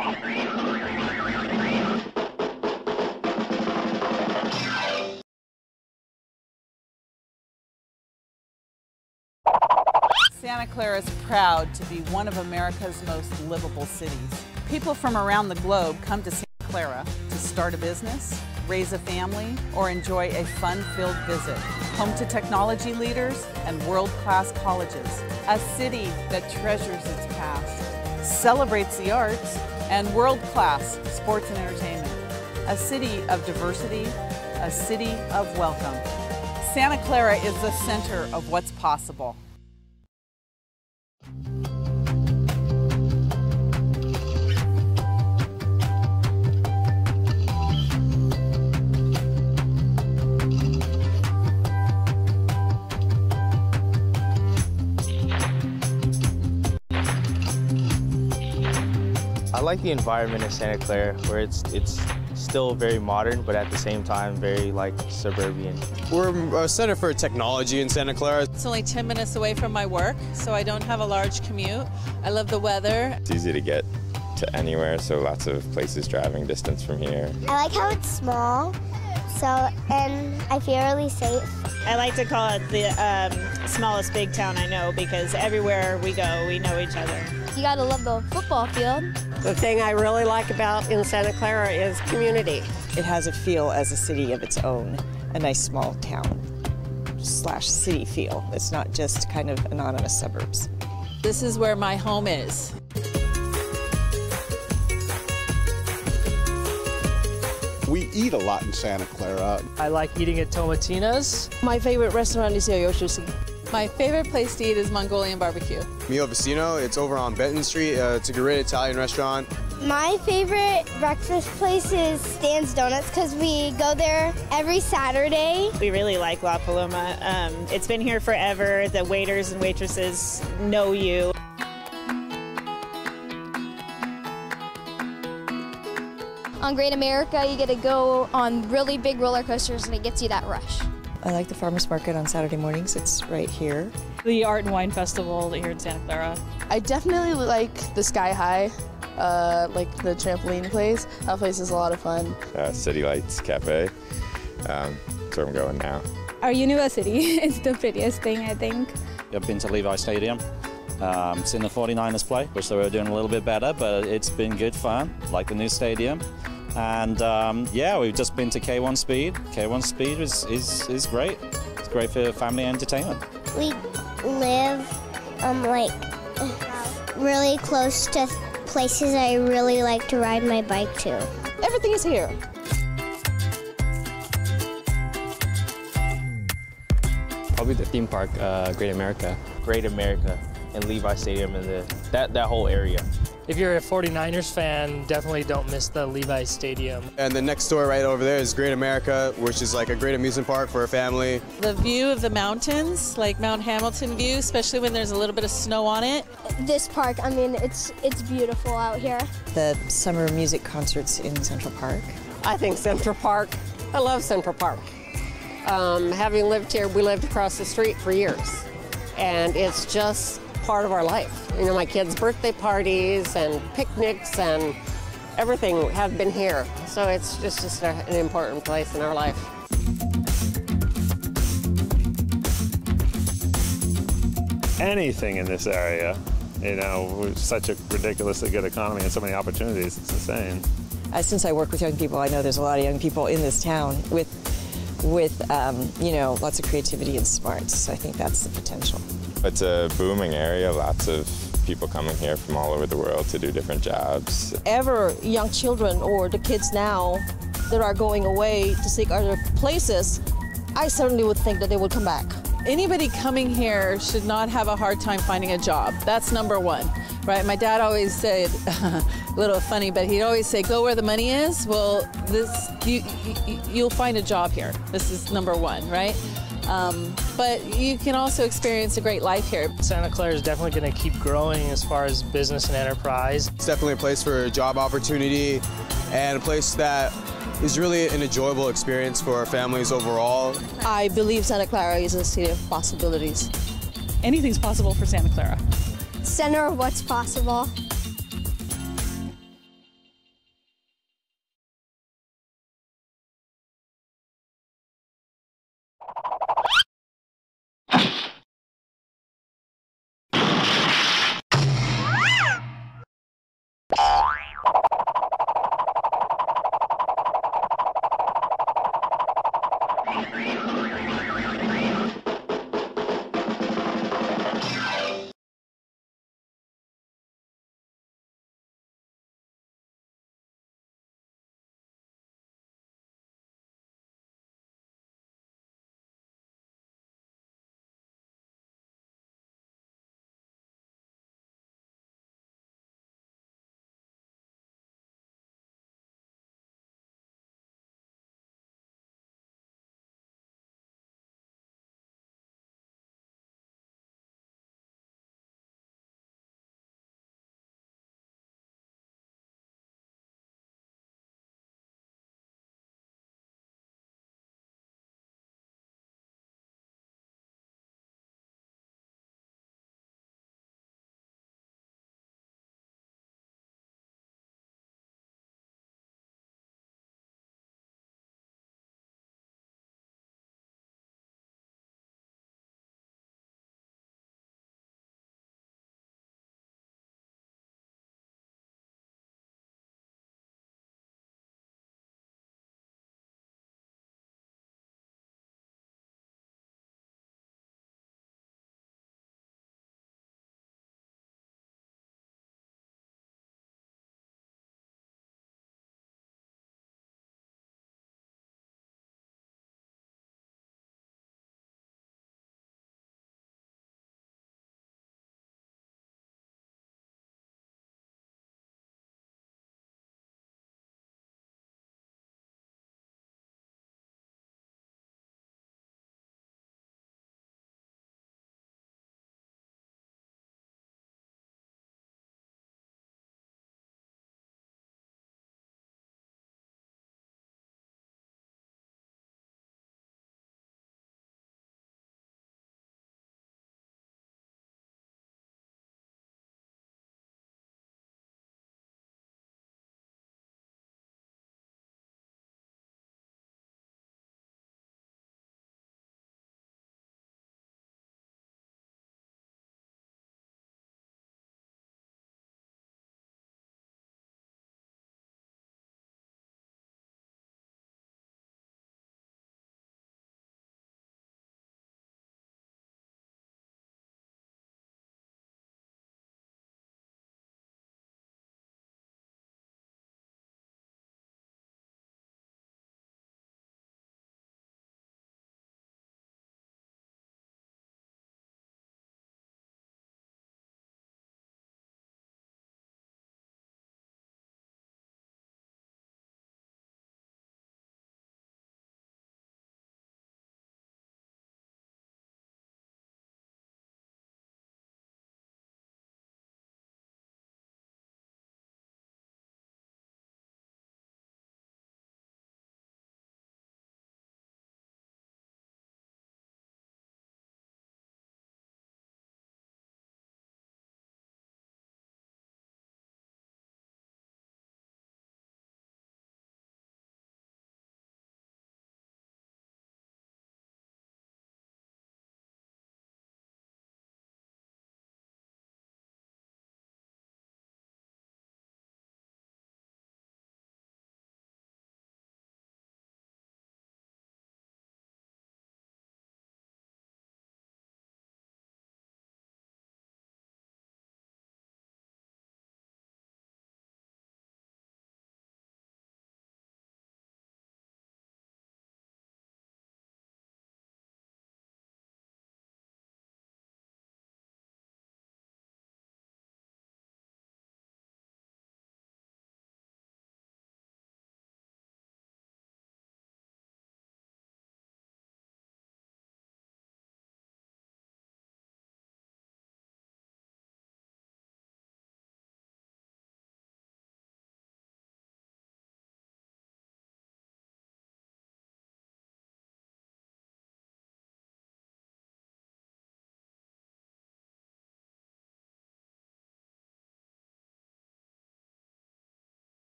Santa Clara is proud to be one of America's most livable cities. People from around the globe come to Santa Clara to start a business, raise a family, or enjoy a fun-filled visit. Home to technology leaders and world-class colleges. A city that treasures its past, celebrates the arts, and world-class sports and entertainment. A city of diversity, a city of welcome. Santa Clara is the center of what's possible. I like the environment in Santa Clara, where it's still very modern, but at the same time very like suburban. We're a center for technology in Santa Clara. It's only 10 minutes away from my work, so I don't have a large commute. I love the weather. It's easy to get to anywhere, so lots of places driving distance from here. I like how it's small, and I feel really safe. I like to call it the smallest big town I know, because everywhere we go, we know each other. You gotta love the football field. The thing I really like about in Santa Clara is community. It has a feel as a city of its own, a nice small town / city feel. It's not just kind of anonymous suburbs. This is where my home is. We eat a lot in Santa Clara. I like eating at Tomatina's. My favorite restaurant is Yoyoshi. My favorite place to eat is Mongolian barbecue. Mio Vicino, it's over on Benton Street. It's a great Italian restaurant. My favorite breakfast place is Stan's Donuts because we go there every Saturday. We really like La Paloma. It's been here forever. The waiters and waitresses know you. On Great America, you get to go on really big roller coasters and it gets you that rush. I like the farmers market on Saturday mornings. It's right here. The Art and Wine Festival here in Santa Clara. I definitely like the Sky High, like the trampoline place. That place is a lot of fun. City Lights Cafe, that's where I'm going now. Our university is the prettiest thing, I think. I've been to Levi Stadium. Seen the 49ers play, wish they were doing a little bit better, but it's been good fun, like the new stadium. And yeah, we've just been to K1 Speed. K1 Speed is great. It's great for family entertainment. We live like really close to places I really like to ride my bike to. Everything is here. Probably the theme park, Great America. Great America and Levi Stadium and that whole area. If you're a 49ers fan, definitely don't miss the Levi Stadium. And the next door right over there is Great America, which is like a great amusement park for a family. The view of the mountains, like Mount Hamilton view, especially when there's a little bit of snow on it. This park, I mean, it's beautiful out here. The summer music concerts in Central Park. I think Central Park, I love Central Park. Having lived here, we lived across the street for years. And it's just part of our life. You know, my kids' birthday parties and picnics and everything have been here. So it's just an important place in our life. Anything in this area, you know, with such a ridiculously good economy and so many opportunities, it's insane. Since I work with young people, I know there's a lot of young people in this town with you know, lots of creativity and smarts. So I think that's the potential. It's a booming area, lots of people coming here from all over the world to do different jobs. Ever young children or the kids now that are going away to seek other places, I certainly would think that they would come back. Anybody coming here should not have a hard time finding a job. That's number one, right? My dad always said, a little funny, but he'd always say, go where the money is. Well, you'll find a job here. This is number one, right? But you can also experience a great life here. Santa Clara is definitely going to keep growing as far as business and enterprise. It's definitely a place for a job opportunity and a place that is really an enjoyable experience for our families overall. I believe Santa Clara is a city of possibilities. Anything's possible for Santa Center of what's possible.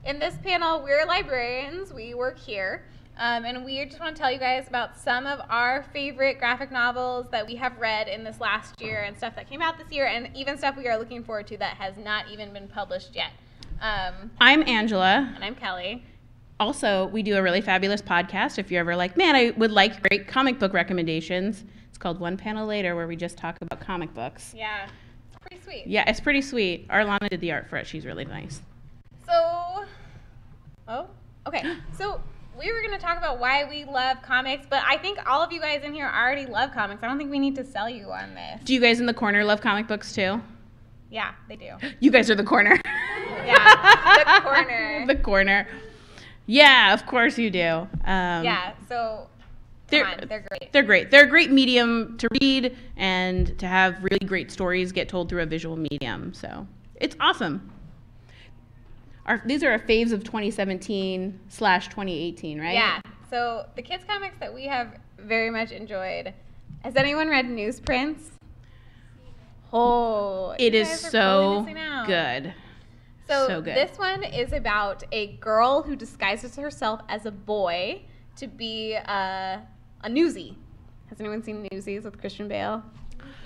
in this panel, we're librarians. We work here. And we just want to tell you guys about some of our favorite graphic novels that we have read in this last year and stuff that came out this year and even stuff we are looking forward to that has not even been published yet. I'm Angela. And I'm Kelly. Also, we do a really fabulous podcast. If you're ever like, man, I would like great comic book recommendations. It's called One Panel Later, where we just talk about comic books. Yeah, it's pretty sweet. Yeah, it's pretty sweet. Arlana did the art for it. She's really nice. So, So we were going to talk about why we love comics, but I think all of you guys in here already love comics. I don't think we need to sell you on this. Do you guys in the corner love comic books too? Yeah, they do. You guys are the corner. Yeah, the corner. The corner. Yeah, of course you do. Yeah, so they're great. They're great. They're a great medium to read and to have really great stories get told through a visual medium. So it's awesome. These are our faves of 2017/2018, right? Yeah. So the kids' comics that we have very much enjoyed. Has anyone read Newsprints? Oh, it is so good. So this one is about a girl who disguises herself as a boy to be a newsie. Has anyone seen Newsies with Christian Bale?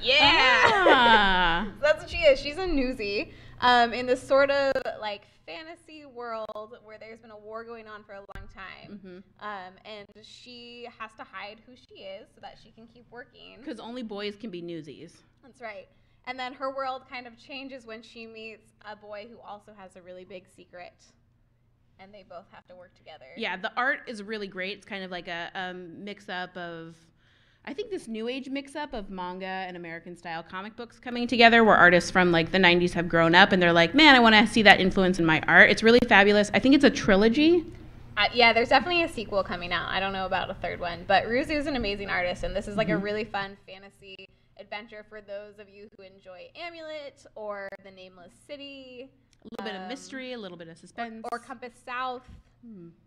Yeah. That's what she is. She's a newsie in this sort of like fantasy world where there's been a war going on for a long time. And she has to hide who she is so that she can keep working. Because only boys can be newsies. That's right. And then her world kind of changes when she meets a boy who also has a really big secret. And they both have to work together. Yeah, the art is really great. It's kind of like a mix-up of, I think this new age mix-up of manga and American-style comic books coming together where artists from like the 90s have grown up and they're like, man, I want to see that influence in my art. It's really fabulous. I think it's a trilogy. Yeah, there's definitely a sequel coming out. I don't know about a third one. But Ruzu is an amazing artist, and this is like a really fun fantasy adventure for those of you who enjoy Amulet or The Nameless City. A little bit of mystery, a little bit of suspense. Or Compass South.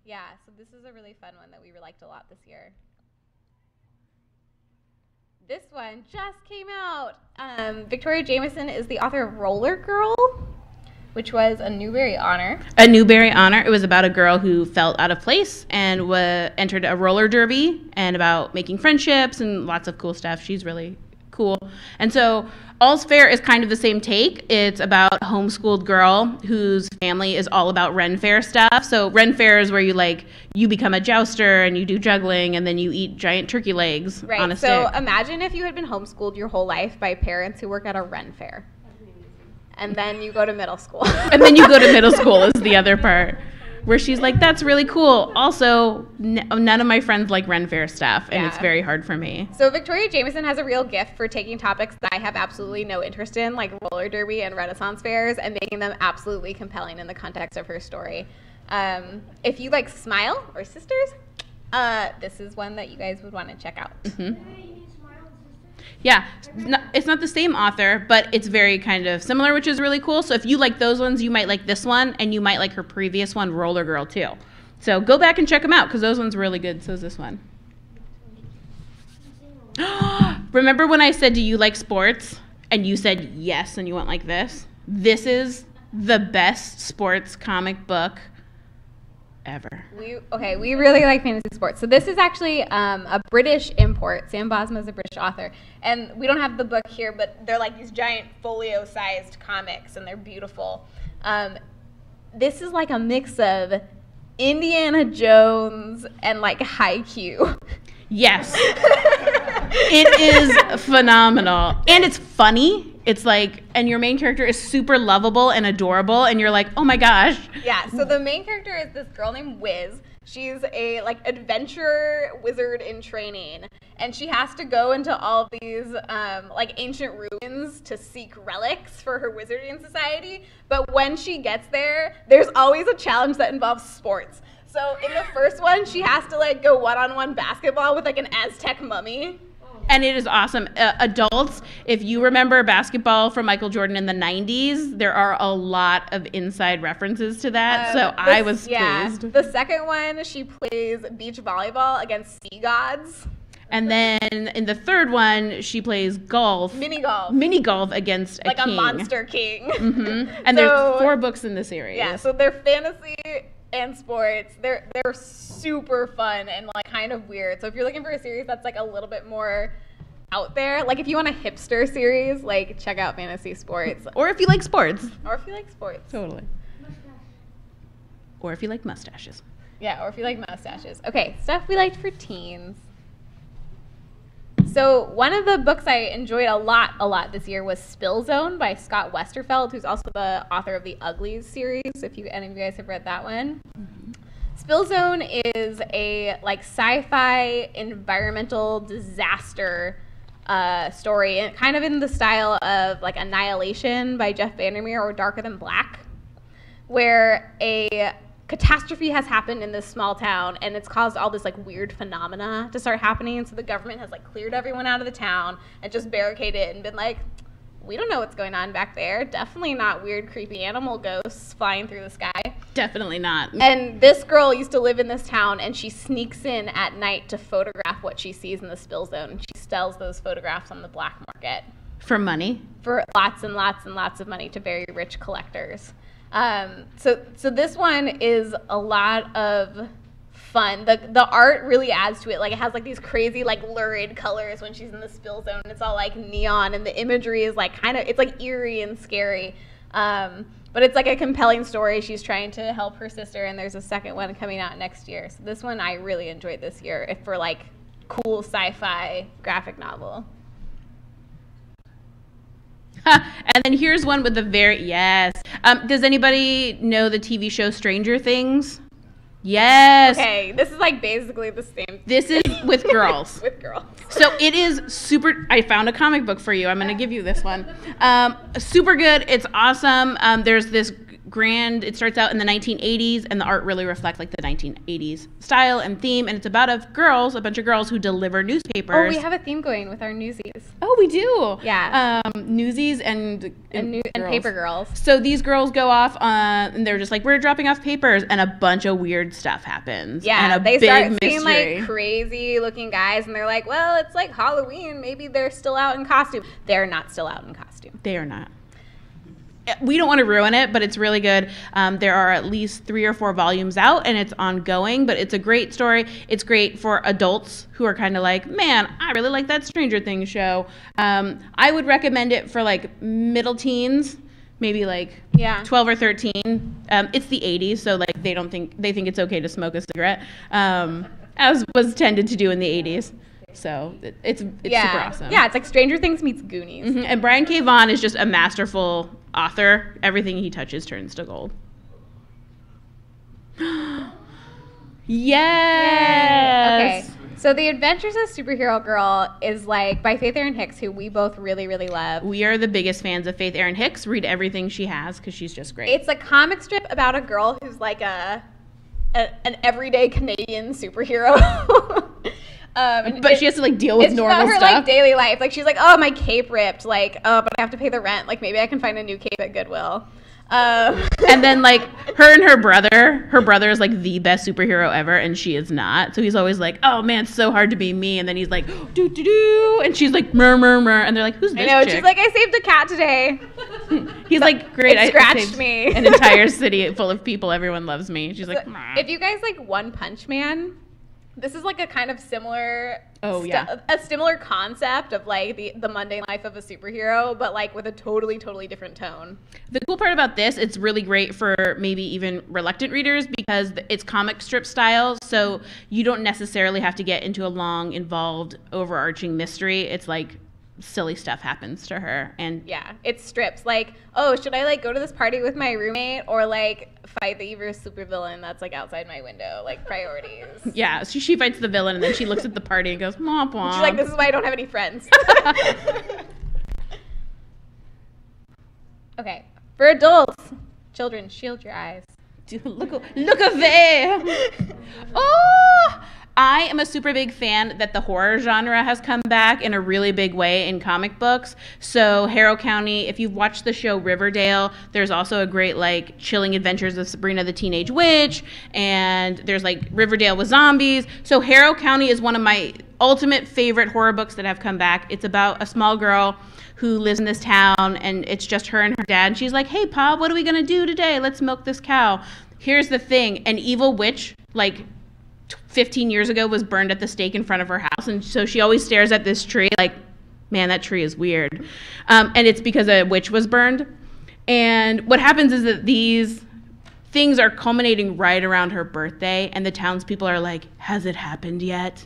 Yeah, so this is a really fun one that we liked a lot this year. This one just came out. Victoria Jameson is the author of Roller Girl, which was a Newbery Honor. A Newbery Honor. It was about a girl who felt out of place and entered a roller derby and about making friendships and lots of cool stuff. She's really cool. And so All's Fair is kind of the same take. It's about a homeschooled girl whose family is all about Ren Fair stuff. So Ren Fair is where you become a jouster and you do juggling and then you eat giant turkey legs on a stick. So imagine if you had been homeschooled your whole life by parents who work at a Ren Fair. And then you go to middle school. And then you go to middle school is the other part. Where she's like, that's really cool. Also, none of my friends like Ren Fair stuff, and it's very hard for me. So Victoria Jameson has a real gift for taking topics that I have absolutely no interest in, like roller derby and Renaissance fairs, and making them absolutely compelling in the context of her story. If you like Smile or Sisters, this is one that you guys would want to check out. Yeah, it's not the same author, but it's very kind of similar, which is really cool. So if you like those ones, you might like this one, and you might like her previous one, Roller Girl, too. So go back and check them out, because those ones are really good. So is this one. Remember when I said, do you like sports? And you said yes, and you went like this? This is the best sports comic book ever. We really like fantasy sports. So this is actually a British import. Sam Bosma is a British author. And we don't have the book here, but they're like these giant folio-sized comics, and they're beautiful. This is like a mix of Indiana Jones and like Haikyuu. Yes. It is phenomenal. And it's funny. It's like, and your main character is super lovable and adorable, and you're like, oh my gosh. Yeah, so the main character is this girl named Wiz. She's a like adventure wizard in training, and she has to go into all these like ancient ruins to seek relics for her wizarding society. But when she gets there, there's always a challenge that involves sports. So in the first one, she has to like go one-on-one basketball with like an Aztec mummy. And it is awesome. Adults, if you remember basketball from Michael Jordan in the 90s, there are a lot of inside references to that. So I was pleased. The second one, she plays beach volleyball against sea gods. And then in the third one, she plays golf. Mini golf. Mini golf against a king. Like a monster king. Mm-hmm. And there's 4 books in the series. Yeah, so they're fantasy and sports. They're super fun and like kind of weird. So if you're looking for a series that's like a little bit more out there, like if you want a hipster series, like check out Fantasy Sports. Or if you like sports. Or if you like sports. Totally. Or if you like mustaches. Yeah, or if you like mustaches. Okay, stuff we liked for teens. So one of the books I enjoyed a lot this year was Spill Zone by Scott Westerfeld, who's also the author of the Uglies series, if any of you guys have read that one. Mm-hmm. Spill Zone is a like sci-fi environmental disaster story, and kind of in the style of like Annihilation by Jeff Vandermeer or Darker Than Black, where a catastrophe has happened in this small town and it's caused all this like weird phenomena to start happening. So the government has like cleared everyone out of the town and just barricaded and been like, we don't know what's going on back there. Definitely not weird, creepy animal ghosts flying through the sky. Definitely not. And this girl used to live in this town, and she sneaks in at night to photograph what she sees in the spill zone. She sells those photographs on the black market. For money? For lots and lots and lots of money to very rich collectors. So this one is a lot of fun. The art really adds to it. Like it has like these crazy like lurid colors when she's in the spill zone. It's all like neon, and the imagery is like it's like eerie and scary. But it's like a compelling story. She's trying to help her sister, and there's a second one coming out next year. So this one I really enjoyed this year for like cool sci-fi graphic novel. And then here's one with the yes. Does anybody know the TV show Stranger Things? Yes. Okay, this is like basically the same. This is with girls. With girls. So it is super. I found a comic book for you. I'm going to give you this one. Super good. It's awesome. There's this it starts out in the 1980s, and the art really reflects like the 1980s style and theme, and it's about a bunch of girls who deliver newspapers. Oh, we have a theme going with our Newsies. Oh, we do. Yeah. Newsies and paper girls. So these girls go off and they're just like, we're dropping off papers, and a bunch of weird stuff happens. Yeah, and they big start mystery. seeing like crazy looking guys, and they're like, well, it's like Halloween. Maybe they're still out in costume. They're not still out in costume. They are not. We don't want to ruin it, but it's really good. There are at least 3 or 4 volumes out, and it's ongoing, but it's a great story. It's great for adults who are kind of like, man, I really like that Stranger Things show. I would recommend it for like middle teens, maybe like 12 or 13. It's the 80s, so like they think it's okay to smoke a cigarette, as was tended to do in the 80s. So it's super awesome. Yeah, it's like Stranger Things meets Goonies. Mm-hmm. And Brian K. Vaughan is just a masterful author. Everything he touches turns to gold. Yes. Okay. So The Adventures of Superhero Girl is like by Faith Erin Hicks, who we both really, really love. We are the biggest fans of Faith Erin Hicks. Read everything she has because she's just great. It's a comic strip about a girl who's like an everyday Canadian superhero. But she has to like deal with normal stuff. It's about her like daily life. Like she's like, oh, my cape ripped. Like, oh, but I have to pay the rent. Like maybe I can find a new cape at Goodwill. And then like her and her brother is like the best superhero ever, and she is not. So he's always like, oh man, it's so hard to be me. And then he's like, doo doo doo, and she's like, murr murr murr, and they're like, who's this I know. chick? She's like, I saved a cat today. He's like, great. It scratched me. An entire city full of people. Everyone loves me. She's like, if you guys like One Punch Man. This is like a kind of similar a similar concept of like the mundane life of a superhero, but like with a totally different tone. The cool part about this, it's really great for maybe even reluctant readers because it's comic strip style, so you don't necessarily have to get into a long, involved, overarching mystery. It's like silly stuff happens to her, and yeah, it's strips. Like, oh, should I like go to this party with my roommate or like fight the evil supervillain that's like outside my window? Like priorities. Yeah, so she fights the villain, and then she looks at the party and goes, "Womp womp." She's like, "This is why I don't have any friends." Okay, for adults, children, shield your eyes. Look away. Oh. I am a super big fan that the horror genre has come back in a really big way in comic books. So Harrow County, if you've watched the show Riverdale, there's also a great like Chilling Adventures of Sabrina the Teenage Witch, and there's like Riverdale with zombies. So Harrow County is one of my ultimate favorite horror books that have come back. It's about a small girl who lives in this town, and it's just her and her dad. And she's like, hey, Pa, what are we going to do today? Let's milk this cow. here's the thing. An evil witch, like 15 years ago, was burned at the stake in front of her house. And so she always stares at this tree like, man, that tree is weird. And it's because a witch was burned. And what happens is that these things are culminating right around her birthday. And the townspeople are like, has it happened yet?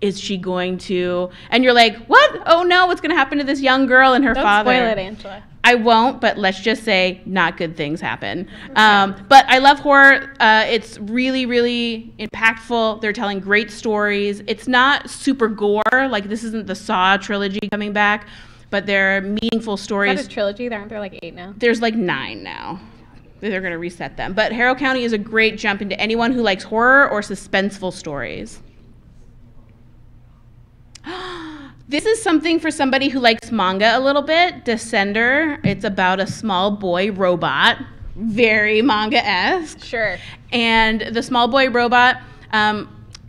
Is she going to? And you're like, what? Oh no, what's going to happen to this young girl and her father? Don't spoil it, Angela. I won't, but let's just say not good things happen. But I love horror. It's really, really impactful. They're telling great stories. It's not super gore. Like, this isn't the Saw trilogy coming back, but they're meaningful stories. Is that a trilogy? Aren't there like 8 now? There's like 9 now. They're going to reset them. But Harrow County is a great jump into anyone who likes horror or suspenseful stories. This is something for somebody who likes manga a little bit. Descender. It's about a small boy robot. Very manga-esque. Sure. And the small boy robot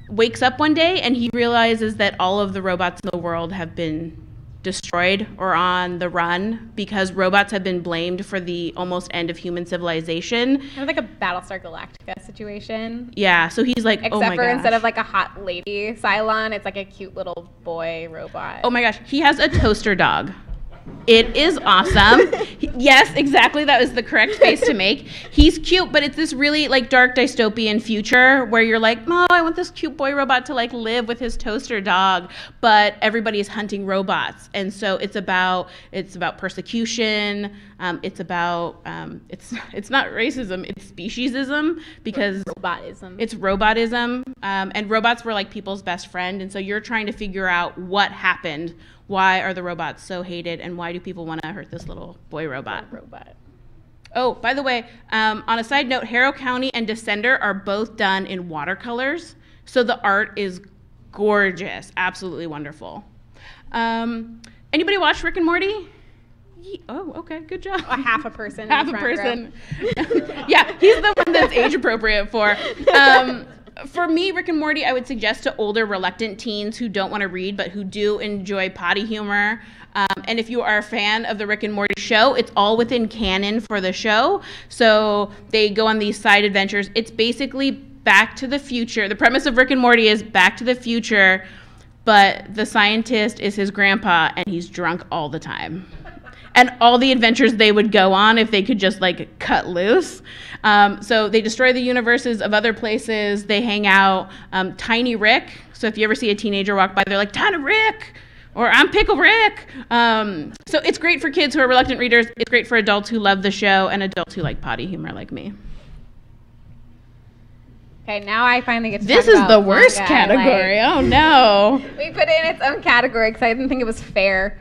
wakes up one day and he realizes that all of the robots in the world have been destroyed or on the run because robots have been blamed for the almost end of human civilization. Kind of like a Battlestar Galactica situation. Yeah, so he's like, oh my gosh. Except for instead of like a hot lady Cylon, it's like a cute little boy robot. Oh my gosh, he has a toaster dog. It is awesome. Yes, exactly. That was the correct face to make. He's cute, but it's this really like dark dystopian future where you're like, oh, I want this cute boy robot to like live with his toaster dog, but everybody's hunting robots, and so it's about persecution. It's about it's not racism. It's speciesism because robotism. It's robotism, and robots were like people's best friend, and so you're trying to figure out what happened. Why are the robots so hated, and why do people want to hurt this little boy robot? Oh, by the way, on a side note, Harrow County and Descender are both done in watercolors, so the art is gorgeous, absolutely wonderful. Anybody watch Rick and Morty? Oh, okay, good job. A half a person. Half a person. Yeah, he's the one that's age appropriate for. For me, Rick and Morty, I would suggest to older, reluctant teens who don't want to read, but who do enjoy potty humor. And if you are a fan of the Rick and Morty show, it's all within canon for the show. So they go on these side adventures. It's basically Back to the Future. The premise of Rick and Morty is Back to the Future, but the scientist is his grandpa, and he's drunk all the time. And all the adventures they would go on if they could just like cut loose. So they destroy the universes of other places. They hang out. Tiny Rick. So if you ever see a teenager walk by, they're like, Tiny Rick, or I'm Pickle Rick. So it's great for kids who are reluctant readers. It's great for adults who love the show and adults who like potty humor like me. Okay, now I finally get to This talk is about the worst manga. category. Oh no. We put it in its own category because I didn't think it was fair.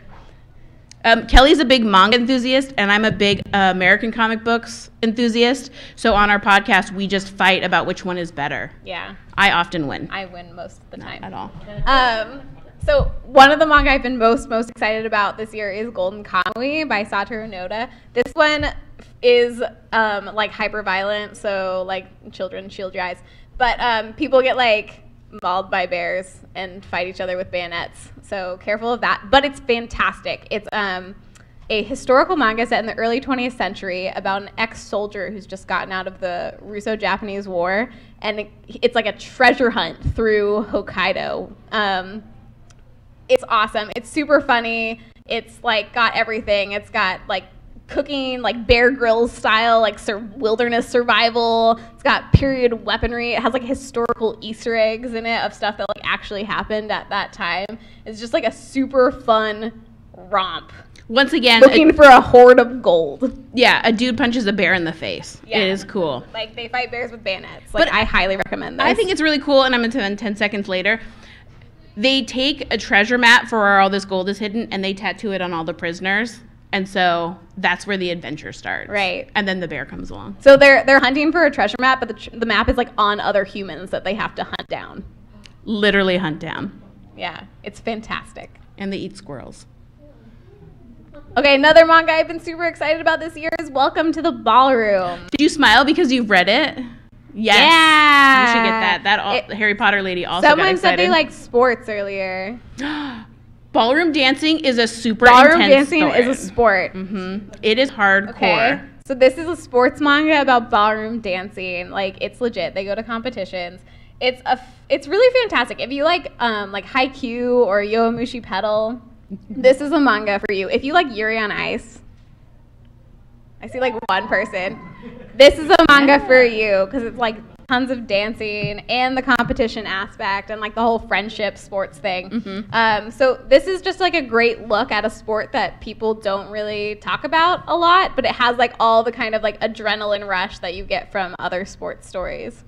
Kelly's a big manga enthusiast, and I'm a big American comic books enthusiast. So on our podcast, we just fight about which one is better. Yeah. I often win. I win most of the time. Not at all. So one of the manga I've been most excited about this year is Golden Kamuy by Satoru Noda. This one is like hyper violent, so like children, shield your eyes. But people get like mauled by bears and fight each other with bayonets. So careful of that. But it's fantastic. It's a historical manga set in the early 20th century about an ex-soldier who's just gotten out of the Russo-Japanese War. And it's like a treasure hunt through Hokkaido. It's awesome. It's super funny. It's like got everything. It's got like cooking, like Bear Grylls style, like wilderness survival. It's got period weaponry. It has like historical Easter eggs in it of stuff that like actually happened at that time. It's just like a super fun romp. Once again, looking for a hoard of gold. Yeah, a dude punches a bear in the face. Yeah. It is cool. Like they fight bears with bayonets. Like, but I highly recommend this. I think it's really cool, and I'm going to tell you 10 seconds later. They take a treasure map for where all this gold is hidden, and they tattoo it on all the prisoners. And so that's where the adventure starts. Right. And then the bear comes along. So they're hunting for a treasure map, but the map is like on other humans that they have to hunt down. Literally hunt down. Yeah, it's fantastic. And they eat squirrels. Okay, another manga I've been super excited about this year is Welcome to the Ballroom. Did you smile because you've read it? Yes. Yeah. You should get that. The Harry Potter lady also got excited. Someone said they liked sports earlier. Ballroom dancing is a super intense dancing sport. is a sport. Mm-hmm. It is hardcore. Okay. So this is a sports manga about ballroom dancing. Like, it's legit. They go to competitions. It's really fantastic. If you like Haikyuu or Yowamushi Pedal, this is a manga for you. If you like Yuri on Ice, I see like one person. This is a manga for you because it's like tons of dancing and the competition aspect and like the whole friendship sports thing. So this is just like a great look at a sport that people don't really talk about a lot, but it has like all the kind of like adrenaline rush that you get from other sports stories.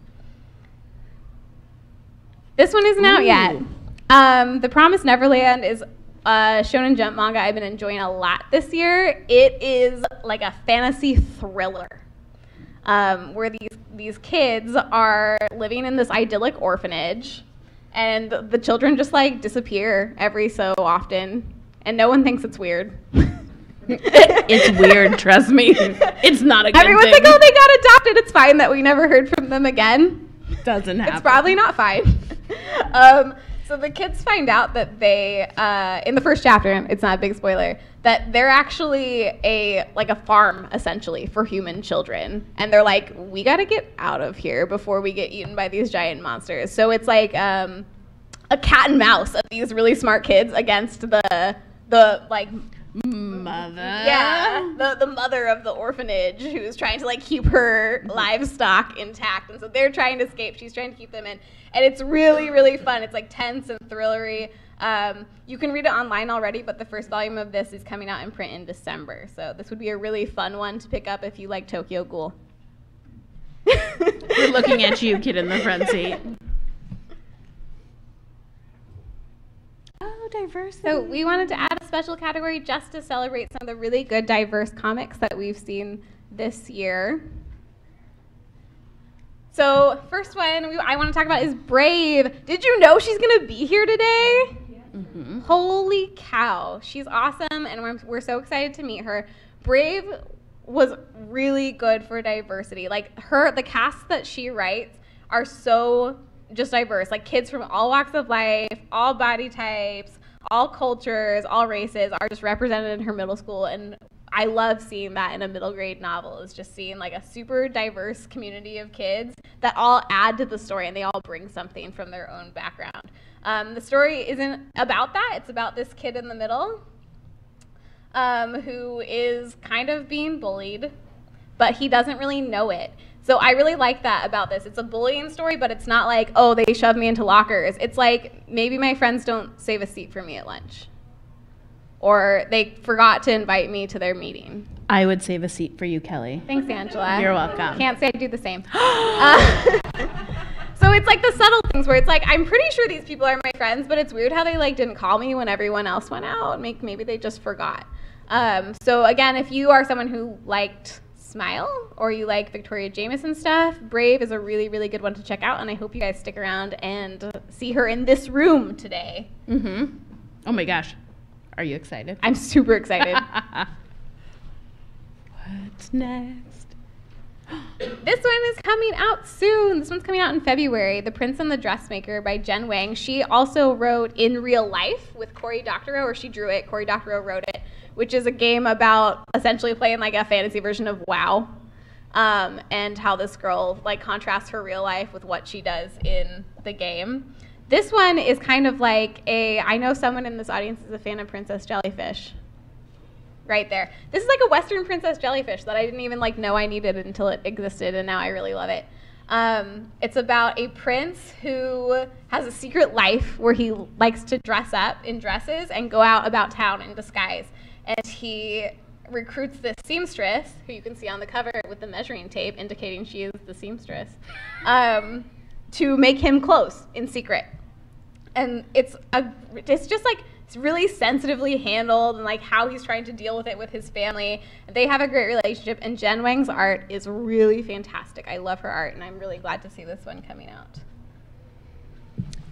This one isn't out yet. The Promised Neverland is a Shonen Jump manga I've been enjoying a lot this year. It is like a fantasy thriller where these kids are living in this idyllic orphanage, and the children just like disappear every so often, and no one thinks it's weird. It's weird, trust me. It's not a good Everyone's thing. like, oh, they got adopted. It's fine that we never heard from them again. Doesn't happen. It's probably not fine. So the kids find out that they, in the first chapter, it's not a big spoiler, that they're actually a farm, essentially, for human children. And they're like, we got to get out of here before we get eaten by these giant monsters. So it's like a cat and mouse of these really smart kids against the mother. Yeah, the mother of the orphanage who's trying to like keep her livestock intact, and so they're trying to escape. She's trying to keep them in, and it's really, really fun. It's like tense and thrillery. You can read it online already, but the first volume of this is coming out in print in December. So this would be a really fun one to pick up if you like Tokyo Ghoul. We're looking at you, kid in the front seat. Oh, diversity. So we wanted to add a special category just to celebrate some of the really good diverse comics that we've seen this year. So first one I want to talk about is Brave. Did you know she's going to be here today? Mm-hmm. Holy cow. She's awesome, and we're so excited to meet her. Brave was really good for diversity. Like the cast that she writes are so just diverse, like kids from all walks of life, all body types, all cultures, all races are just represented in her middle school. And I love seeing that in a middle grade novel, is just seeing like a super diverse community of kids that all add to the story and they all bring something from their own background. The story isn't about that. It's about this kid in the middle who is kind of being bullied, but he doesn't really know it. So I really like that about this. It's a bullying story, but it's not like, oh, they shoved me into lockers. It's like, maybe my friends don't save a seat for me at lunch. Or they forgot to invite me to their meeting. I would save a seat for you, Kelly. Thanks, Angela. You're welcome. Can't say I do the same. So it's like the subtle things where it's like, I'm pretty sure these people are my friends, but it's weird how they like didn't call me when everyone else went out. Maybe they just forgot. So again, if you are someone who liked Smile or you like Victoria Jameson stuff, Brave is a really, really good one to check out, and I hope you guys stick around and see her in this room today. Mm-hmm. Oh my gosh. Are you excited? I'm super excited. What's next? This one is coming out soon. This one's coming out in February. The Prince and the Dressmaker by Jen Wang. She also wrote In Real Life with Cory Doctorow, or she drew it. Cory Doctorow wrote it, which is a game about essentially playing like a fantasy version of WoW, and how this girl like contrasts her real life with what she does in the game. This one is kind of like I know someone in this audience is a fan of Princess Jellyfish. Right there. This is like a Western Princess Jellyfish that I didn't even like know I needed until it existed, and now I really love it. It's about a prince who has a secret life where he likes to dress up in dresses and go out about town in disguise. And he recruits this seamstress, who you can see on the cover with the measuring tape indicating she is the seamstress, to make him clothes in secret. And it's just like, it's really sensitively handled, and like how he's trying to deal with it with his family. They have a great relationship, and Jen Wang's art is really fantastic. I love her art, and I'm really glad to see this one coming out.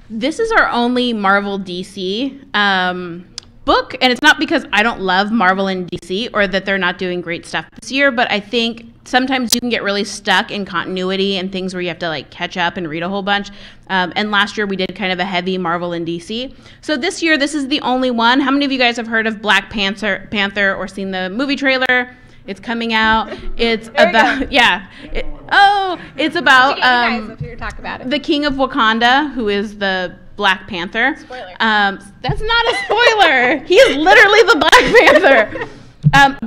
This is our only Marvel DC book, and it's not because I don't love Marvel and DC or that they're not doing great stuff this year, but I think sometimes you can get really stuck in continuity and things where you have to like catch up and read a whole bunch. And last year we did kind of a heavy Marvel and DC. So this year, this is the only one. How many of you guys have heard of Black Panther or seen the movie trailer? It's coming out. It's about it's about if you're talking about it. the King of Wakanda, who is the Black Panther. Spoiler. That's not a spoiler. He is literally the Black Panther.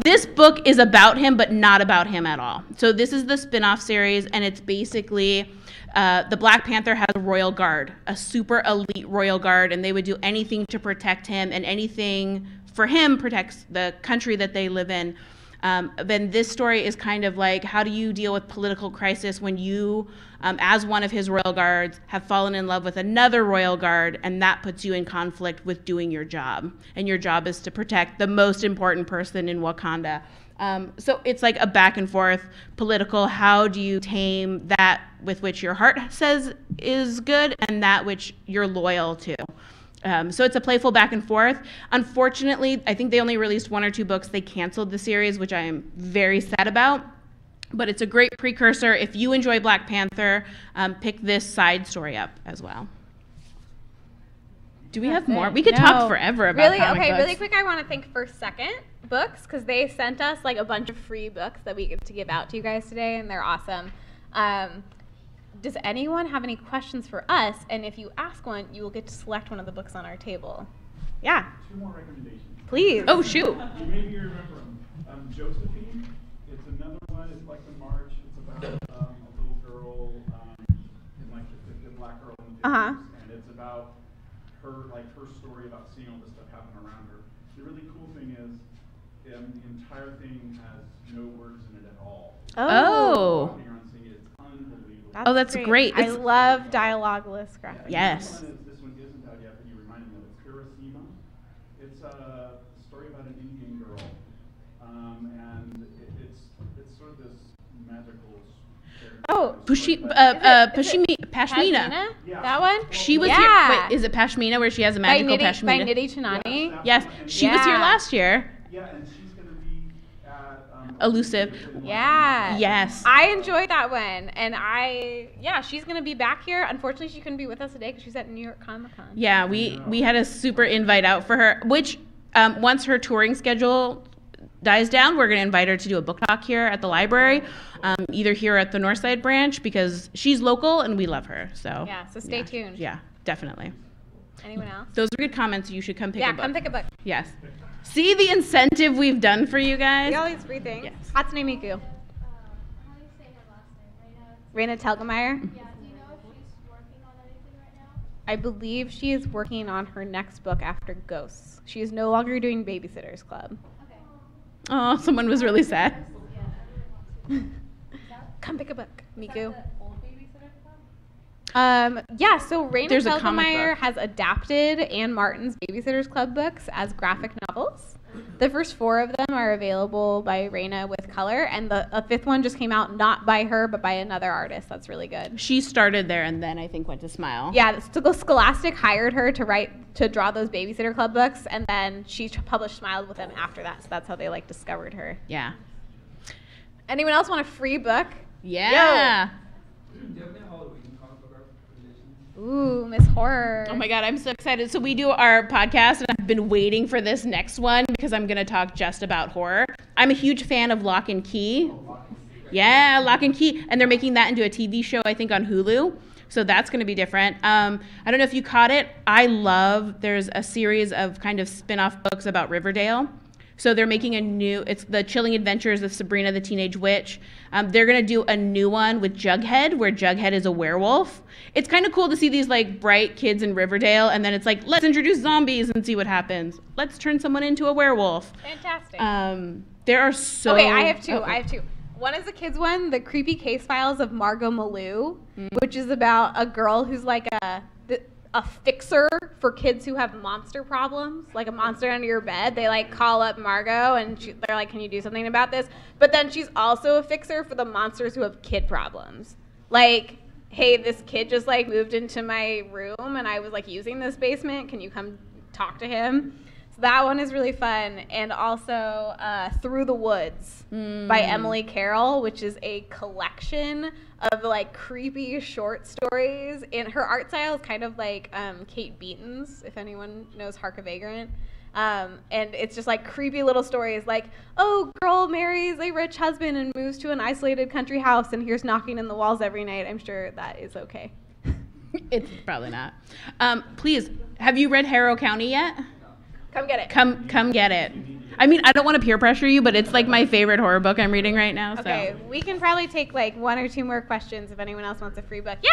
This book is about him, but not about him at all. So this is the spin-off series, and it's basically the Black Panther has a royal guard, a super elite royal guard, and they would do anything to protect him, and anything for him protects the country that they live in. Then this story is kind of like, how do you deal with political crisis when you, as one of his royal guards, have fallen in love with another royal guard, and that puts you in conflict with doing your job. And your job is to protect the most important person in Wakanda. So it's like a back and forth political, how do you tame that with which your heart says is good and that which you're loyal to. So it's a playful back and forth. Unfortunately, I think they only released 1 or 2 books. They canceled the series, which I am very sad about. But it's a great precursor. If you enjoy Black Panther, pick this side story up as well. Do we have more? We could talk forever about comic books. Really quick, I want to thank First Second Books, because they sent us like a bunch of free books that we get to give out to you guys today, and they're awesome. Does anyone have any questions for us? And if you ask one, you will get to select one of the books on our table. Yeah. 2 more recommendations. Please. Oh, shoot. You maybe remember them. Josephine. It's another one. It's like the March. It's about a little girl, in like the black girl in the 50s, and it's about her story about seeing all this stuff happen around her. The really cool thing is, the entire thing has no words in it at all. Oh. That's great. I love dialogueless graphics. Yes. This one isn't out yet, but you reminded me of it. Clara. It's a story about an Indian girl, and it's sort of this magical. Pashmina. Yeah. That one? She was here. Wait, is it Pashmina where she has a magical Pashmina? By Nidhi Chinani. Yes, she was here last year. Yeah, and she's going to be at Elusive. Yeah. Yes. I enjoyed that one, and she's going to be back here. Unfortunately, she couldn't be with us today because she's at New York Comic Con. Yeah, we had a super invite out for her, which once her touring schedule dies down, we're going to invite her to do a book talk here at the library, either here at the Northside branch, because she's local and we love her. So stay tuned. Yeah, definitely. Anyone else? Those are good comments. You should come pick a book. Yeah, come pick a book. Yes. See the incentive we've done for you guys? See all these free things. Yes. Hatsune Miku. How do you say her last Raina name? Telgemeier. Yeah, do you know if she's working on anything right now? I believe she is working on her next book after Ghosts. She is no longer doing Babysitter's Club. Okay. Oh, someone was really sad. Come pick a book, Miku. Is that the old Babysitter Club? So Raina There's a comic Telgemeier book. has adapted Anne Martin's Babysitter's Club books as graphic novels. The first 4 of them are available by Raina with color, and the 5th one just came out not by her but by another artist. That's really good. She started there and then I think went to Smile. Yeah, Scholastic hired her to draw those Babysitter Club books, and then she published Smile with them after that. So that's how they discovered her. Yeah. Anyone else want a free book? Yeah. Ooh, Miss Horror. Oh my God, I'm so excited. So we do our podcast, and I've been waiting for this next one because I'm going to talk just about horror. I'm a huge fan of Lock and Key. Yeah, Lock and Key. And they're making that into a TV show, I think, on Hulu. So that's going to be different. I don't know if you caught it. There's a series of kind of spin-off books about Riverdale. So they're making it's The Chilling Adventures of Sabrina the Teenage Witch. They're going to do a new one with Jughead, where Jughead is a werewolf. It's kind of cool to see these bright kids in Riverdale, and then it's let's introduce zombies and see what happens. Let's turn someone into a werewolf. Fantastic. There are so... Okay, I have two. One is a kid's one, The Creepy Case Files of Margot Malou, which is about a girl who's a fixer for kids who have monster problems, like a monster under your bed. They call up Margot and they're like, can you do something about this? But then she's also a fixer for the monsters who have kid problems. Hey, this kid just moved into my room and I was using this basement. Can you come talk to him? So that one is really fun. And also Through the Woods by Emily Carroll, which is a collection of creepy short stories. And her art style is kind of like Kate Beaton's, if anyone knows Hark a Vagrant. And it's just like creepy little stories like, oh, girl marries a rich husband and moves to an isolated country house and hears knocking in the walls every night. I'm sure that is okay. It's probably not. Please, have you read Harrow County yet? Come get it. Come get it. I mean, I don't want to peer pressure you, but it's like my favorite horror book I'm reading right now. Okay, so. we can probably take like 1 or 2 more questions if anyone else wants a free book. Yeah.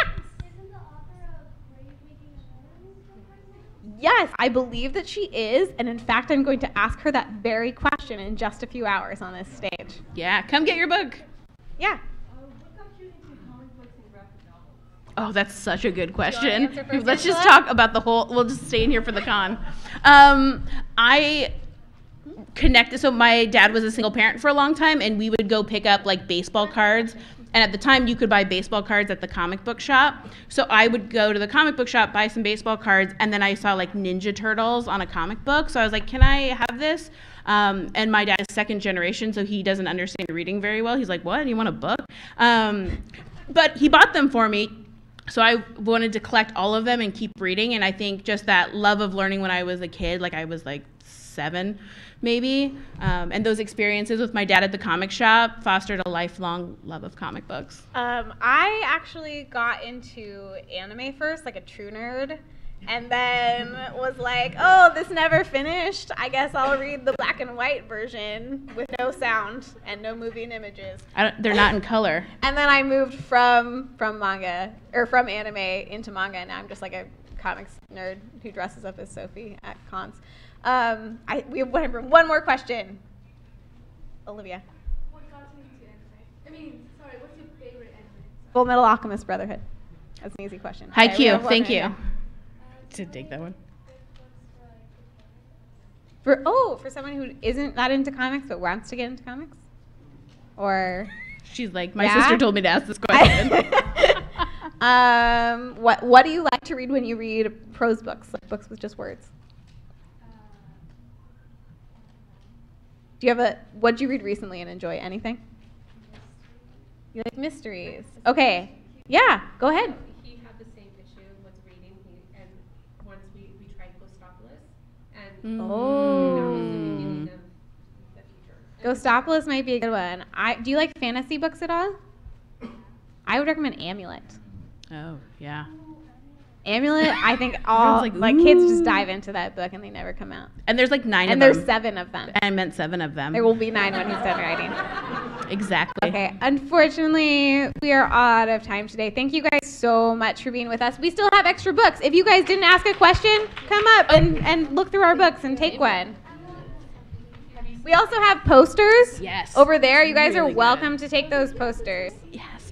Yes, I believe that she is, and in fact, I'm going to ask her that very question in just a few hours on this stage. Yeah, come get your book. Yeah. Oh, that's such a good question. Do you want to answer first, Let's just Angela? talk about the whole, we'll just stay in here for the con. I connected, so my dad was a single parent for a long time, and we would go pick up like baseball cards. And at the time, you could buy baseball cards at the comic book shop. So I would go to the comic book shop, buy some baseball cards, and then I saw like Ninja Turtles on a comic book. So I was like, can I have this? And my dad is second generation, so he doesn't understand reading very well. He's like, what? You want a book? But he bought them for me. So I wanted to collect all of them and keep reading. And I think just that love of learning when I was a kid, like I was like 7 maybe, and those experiences with my dad at the comic shop fostered a lifelong love of comic books. I actually got into anime first, like a true nerd, and then was like, oh, this never finished. I guess I'll read the black and white version with no sound and no moving images. They're not in color. And then I moved from manga, or from anime into manga, and now I'm just like a comics nerd who dresses up as Sophie at cons. We have one more question. Olivia. What got you into anime? I mean, sorry, what's your favorite anime? Full Metal Alchemist Brotherhood. That's an easy question. Hi, Okay, we Q. have one Thank right you. here. To take that one. For someone who isn't that into comics but wants to get into comics? Or she's like, my sister told me to ask this question. What do you like to read when you read prose books, like books with just words? Do you have what'd you read recently and enjoy? Anything? You like mysteries? Okay. Yeah, go ahead. He had the same issue with reading, and once we tried Ghostopolis, and that was the beginning of the future. Ghostopolis might be a good one. Do you like fantasy books at all? I would recommend Amulet. Oh, yeah. Amulet, I think all like kids just dive into that book and they never come out. And there's like 9 of them. And there's 7 of them. I meant 7 of them. There will be 9 when he's done writing. Exactly. Okay, unfortunately, we are out of time today. Thank you guys so much for being with us. We still have extra books. If you guys didn't ask a question, come up and look through our books and take one. We also have posters over there. You guys are welcome to take those posters. Yes.